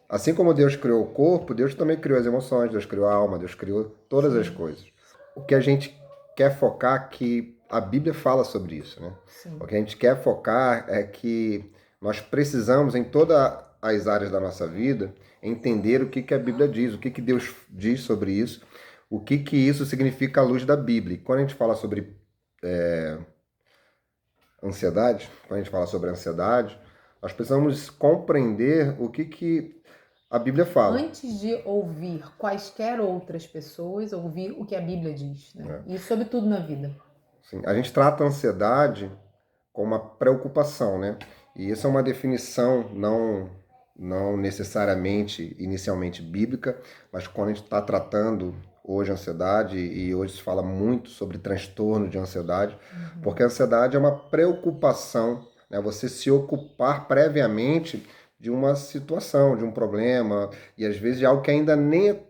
Assim como Deus criou o corpo, Deus também criou as emoções, Deus criou a alma, Deus criou todas as Sim, coisas. O que a gente quer focar é que a Bíblia fala sobre isso, né? O sim. que a gente quer focar é que nós precisamos, em todas as áreas da nossa vida, entender o que que a Bíblia diz, o que que Deus diz sobre isso, o que que isso significa à luz da Bíblia. E quando a gente fala sobre ansiedade, quando a gente fala sobre ansiedade, nós precisamos compreender o que que a Bíblia fala, Antes de ouvir quaisquer outras pessoas, ouvir o que a Bíblia diz, né? né? E sobre tudo na vida. Sim, a gente trata a ansiedade como uma preocupação, né? E isso é uma definição não necessariamente inicialmente bíblica, mas quando a gente está tratando hoje a ansiedade, e hoje se fala muito sobre transtorno de ansiedade, Uhum. porque a ansiedade é uma preocupação, né? Você se ocupar previamente de uma situação, de um problema, e às vezes de algo que ainda nem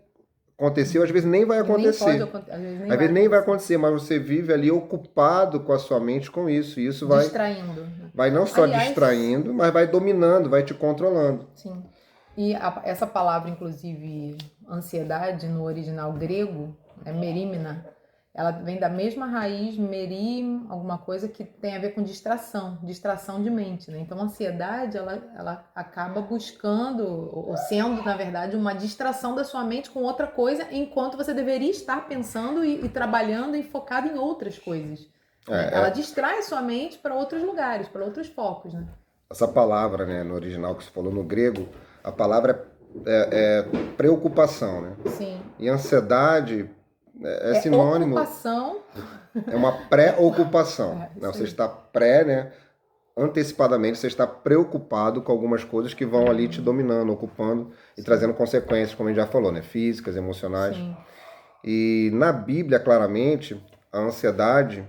aconteceu, às vezes nem vai E nem pode acontecer. acontecer, às vezes nem Às vai vezes nem vai acontecer. acontecer, mas você vive ali ocupado com a sua mente com isso. E isso Distraindo, né? vai não só Aliás, distraindo, mas vai dominando, vai te controlando. sim. E essa palavra, inclusive, ansiedade, no original grego, é merimna, ela vem da mesma raiz, merim, alguma coisa que tem a ver com distração, distração de mente, né? Então, a ansiedade, ela acaba buscando, ou sendo, na verdade, uma distração da sua mente com outra coisa, enquanto você deveria estar pensando e trabalhando e focado em outras coisas, né? É, Ela é, distrai a sua mente para outros lugares, para outros focos, né? essa palavra, né, no original que você falou no grego, a palavra é preocupação, né? Sim. E ansiedade é É sinônimo, ocupação. é uma pré-ocupação. É, Né? isso Você aí. está né? Antecipadamente, você está preocupado com algumas coisas que vão ali te dominando, ocupando e Sim, trazendo consequências, como a gente já falou, né? Físicas, emocionais. sim. E na Bíblia, claramente, a ansiedade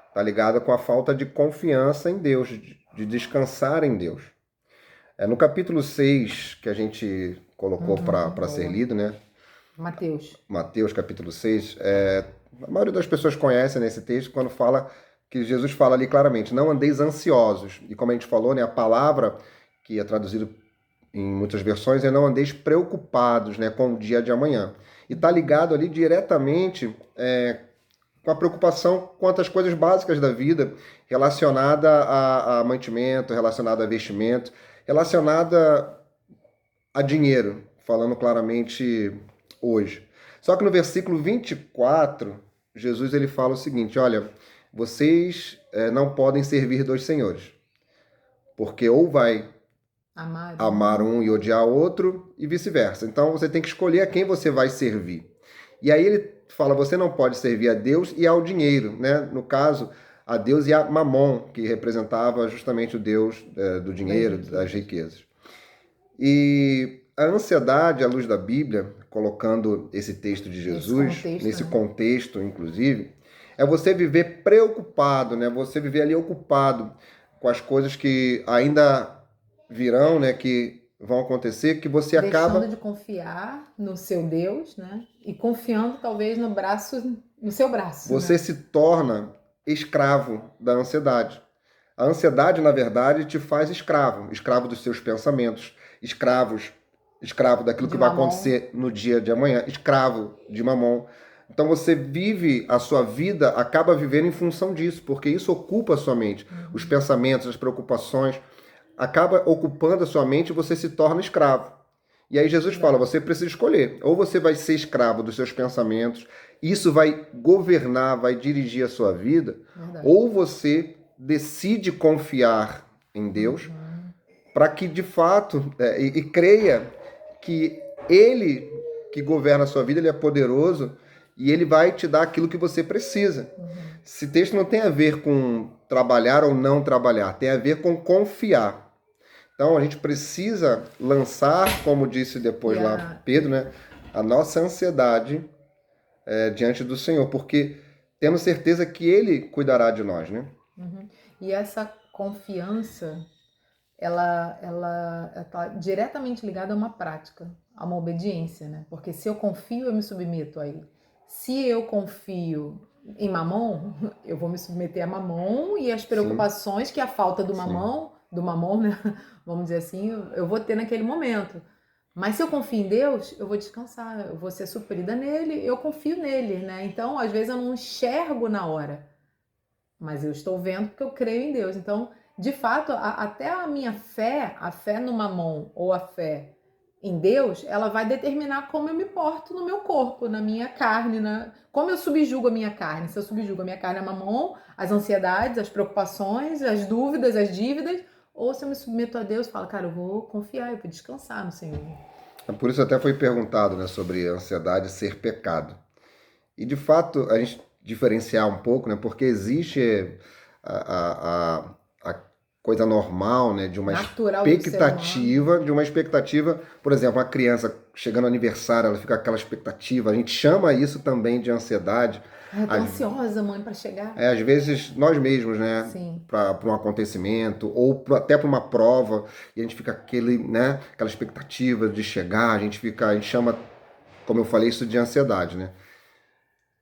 está ligada com a falta de confiança em Deus, de descansar em Deus. No capítulo 6 que a gente colocou para ser Boa. lido, né? Mateus. Mateus capítulo 6, a maioria das pessoas conhece nesse texto quando fala que Jesus fala ali claramente, não andeis ansiosos. E como a gente falou, né, a palavra que é traduzida em muitas versões é não andeis preocupados, né, com o dia de amanhã. E está ligado ali diretamente com a preocupação quanto às coisas básicas da vida, relacionada a mantimento, relacionada a vestimento, relacionada a dinheiro, falando claramente hoje. Só que no versículo 24, Jesus ele fala o seguinte: olha, vocês não podem servir dois senhores, porque ou vai Amar amar um. um e odiar outro, e vice-versa. Então você tem que escolher a quem você vai servir. E aí ele fala: você não pode servir a Deus e ao dinheiro, né? No caso, a Deus e a Mamon, que representava justamente o Deus do Das dinheiro, das riquezas. riquezas. E a ansiedade, à luz da Bíblia, colocando esse texto de Nesse Jesus, contexto, nesse né? contexto, inclusive, é você viver preocupado, né? Você viver ali ocupado com as coisas que ainda virão, né? Que vão acontecer, que você Deixando acaba, de confiar no seu Deus, né? E confiando talvez no braço, no seu braço, você né? se torna escravo da ansiedade. A ansiedade, na verdade, te faz escravo, escravo dos seus pensamentos, escravo daquilo que De vai mamon. acontecer no dia de amanhã, escravo de mamon. Então você vive a sua vida, acaba vivendo em função disso, porque isso ocupa a sua mente. Os Uhum. pensamentos, as preocupações, acaba ocupando a sua mente e você se torna escravo. E aí Jesus fala, Verdade. você precisa escolher. Ou você vai ser escravo dos seus pensamentos, isso vai governar, vai dirigir a sua vida, Verdade. ou você decide confiar em Deus Uhum. para que de fato e creia que Ele que governa a sua vida, Ele é poderoso e Ele vai te dar aquilo que você precisa. Uhum. Esse texto não tem a ver com trabalhar ou não trabalhar, tem a ver com confiar. Então a gente precisa lançar, como disse E depois lá a, Pedro, né, a nossa ansiedade diante do Senhor, porque temos certeza que Ele cuidará de nós, né? uhum. E essa confiança, ela está diretamente ligada a uma prática, a uma obediência, né? Porque se eu confio, eu me submeto a ele. Se eu confio em mamon, eu vou me submeter a mamon e as Sim, preocupações que a falta sim, do mamon, né? Vamos dizer assim, eu vou ter naquele momento. Mas se eu confio em Deus, eu vou descansar, eu vou ser suprida nele, eu confio nele, né? Então, às vezes eu não enxergo na hora, mas eu estou vendo porque eu creio em Deus. Então, de fato, até a minha fé, a fé no Mamon ou a fé em Deus, ela vai determinar como eu me porto no meu corpo, na minha carne, como eu subjugo a minha carne. Se eu subjugo a minha carne a Mamon, as ansiedades, as preocupações, as dúvidas, as dívidas, ou se eu me submeto a Deus, falo, cara, eu vou confiar, eu vou descansar no Senhor. Por isso até foi perguntado, né, sobre a ansiedade ser pecado. E de fato, a gente diferenciar um pouco, né, porque existe a coisa normal, né, Natural do ser humano. de uma expectativa, por exemplo, uma criança chegando no aniversário, ela fica com aquela expectativa, a gente chama isso também de ansiedade. Eu tô ansiosa, mãe, para chegar. Às vezes nós mesmos, né, Sim. para um acontecimento ou até para uma prova, e a gente fica né, aquela expectativa de chegar, a gente chama, como eu falei, isso de ansiedade, né?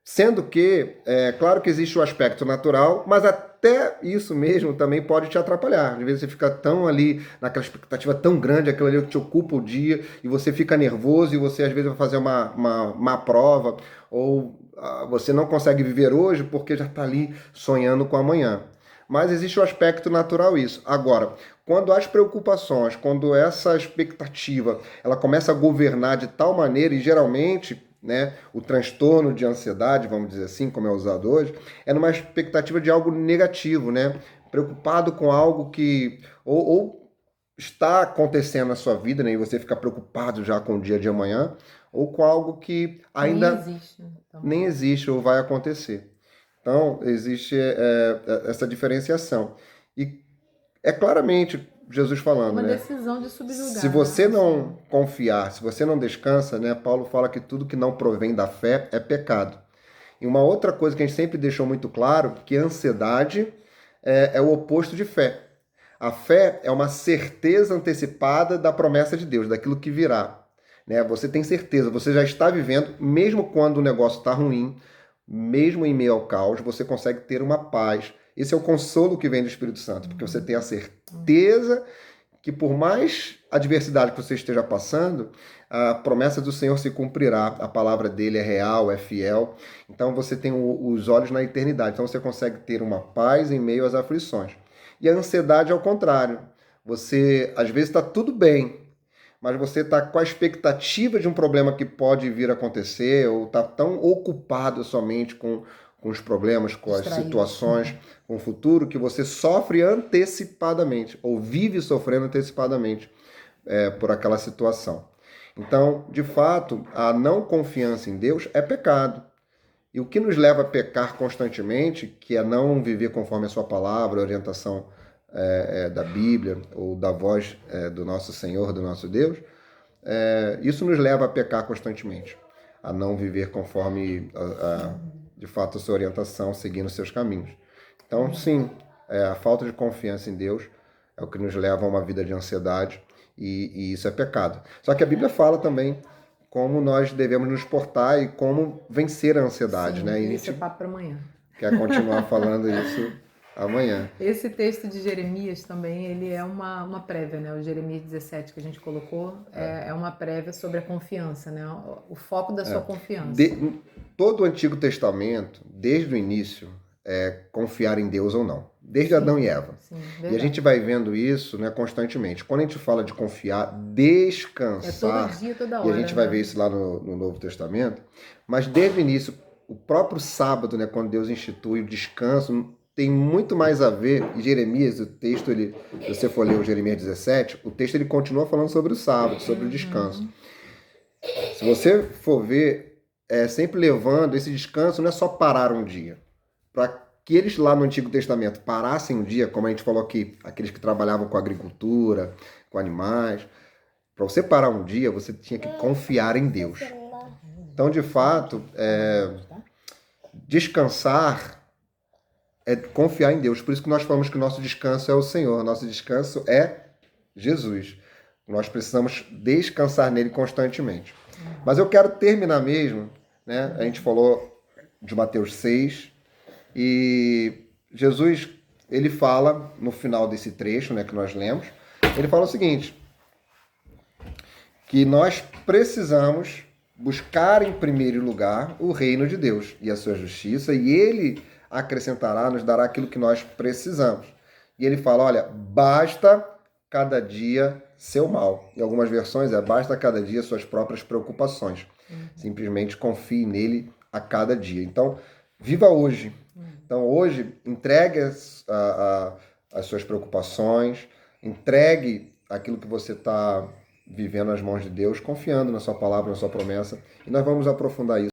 Sendo que, claro que existe o aspecto natural, mas até isso mesmo também pode te atrapalhar. Às vezes você fica tão ali, naquela expectativa tão grande, aquilo ali que te ocupa o dia, e você fica nervoso, e você às vezes vai fazer uma prova, ou você não consegue viver hoje porque já está ali sonhando com amanhã. Mas existe o aspecto natural isso. Agora, quando as preocupações, quando essa expectativa, ela começa a governar de tal maneira, e geralmente, né, o transtorno de ansiedade, vamos dizer assim, como é usado hoje, é numa expectativa de algo negativo, né? Preocupado com algo que ou está acontecendo na sua vida, né, e você fica preocupado já com o dia de amanhã, ou com algo que ainda nem existe ou vai acontecer. Então, existe essa diferenciação. E é claramente Jesus falando, uma né? decisão de subjugar. Se você não confiar, se você não descansa, né? Paulo fala que tudo que não provém da fé é pecado. E uma outra coisa que a gente sempre deixou muito claro, que ansiedade é o oposto de fé. A fé é uma certeza antecipada da promessa de Deus, daquilo que virá. Né? Você tem certeza, você já está vivendo, mesmo quando o negócio está ruim, mesmo em meio ao caos, você consegue ter uma paz. Esse é o consolo que vem do Espírito Santo, porque você tem a certeza que por mais adversidade que você esteja passando, a promessa do Senhor se cumprirá, a palavra dele é real, é fiel, então você tem os olhos na eternidade, então você consegue ter uma paz em meio às aflições. E a ansiedade é o contrário, você às vezes está tudo bem, mas você está com a expectativa de um problema que pode vir a acontecer, ou está tão ocupado somente com os problemas, com as situações, com o futuro, que você sofre antecipadamente, ou vive sofrendo antecipadamente por aquela situação. Então, de fato, a não confiança em Deus é pecado. E o que nos leva a pecar constantemente, que é não viver conforme a sua palavra, a orientação da Bíblia, ou da voz do nosso Senhor, do nosso Deus, isso nos leva a pecar constantemente, a não viver conforme de fato a sua orientação, seguindo os seus caminhos. Então, sim, a falta de confiança em Deus é o que nos leva a uma vida de ansiedade, e isso é pecado. Só que a Bíblia fala também como nós devemos nos portar e como vencer a ansiedade. Sim, né? E isso é papo para amanhã. Quer continuar falando isso amanhã. Esse texto de Jeremias também, ele é uma prévia, né? O Jeremias 17 que a gente colocou é uma prévia sobre a confiança, né? O foco da sua confiança. Todo o Antigo Testamento, desde o início, é confiar em Deus ou não. Desde Adão e Eva. Sim, e a gente vai vendo isso, né, constantemente. Quando a gente fala de confiar, descansar, todo dia, toda hora. E a gente vai ver isso lá no Novo Testamento, mas desde o início, o próprio sábado, né, quando Deus institui o descanso, tem muito mais a ver, e Jeremias, o texto, se você for ler o Jeremias 17, o texto ele continua falando sobre o sábado, sobre o descanso. Se você for ver, sempre levando esse descanso, não é só parar um dia. Para que eles lá no Antigo Testamento parassem um dia, como a gente falou aqui, aqueles que trabalhavam com agricultura, com animais, para você parar um dia, você tinha que confiar em Deus. Então, de fato, descansar é confiar em Deus. Por isso que nós falamos que o nosso descanso é o Senhor, nosso descanso é Jesus. Nós precisamos descansar nele constantemente. Mas eu quero terminar mesmo, né? A gente falou de Mateus 6, e Jesus, ele fala no final desse trecho, né, que nós lemos, ele fala o seguinte, que nós precisamos buscar em primeiro lugar o reino de Deus e a sua justiça, e ele acrescentará, nos dará aquilo que nós precisamos. E ele fala, olha, basta cada dia seu mal. Em algumas versões basta cada dia suas próprias preocupações. Simplesmente confie nele a cada dia. Então, viva hoje. Então, hoje, entregue as suas preocupações, entregue aquilo que você está vivendo nas mãos de Deus, confiando na sua palavra, na sua promessa. E nós vamos aprofundar isso.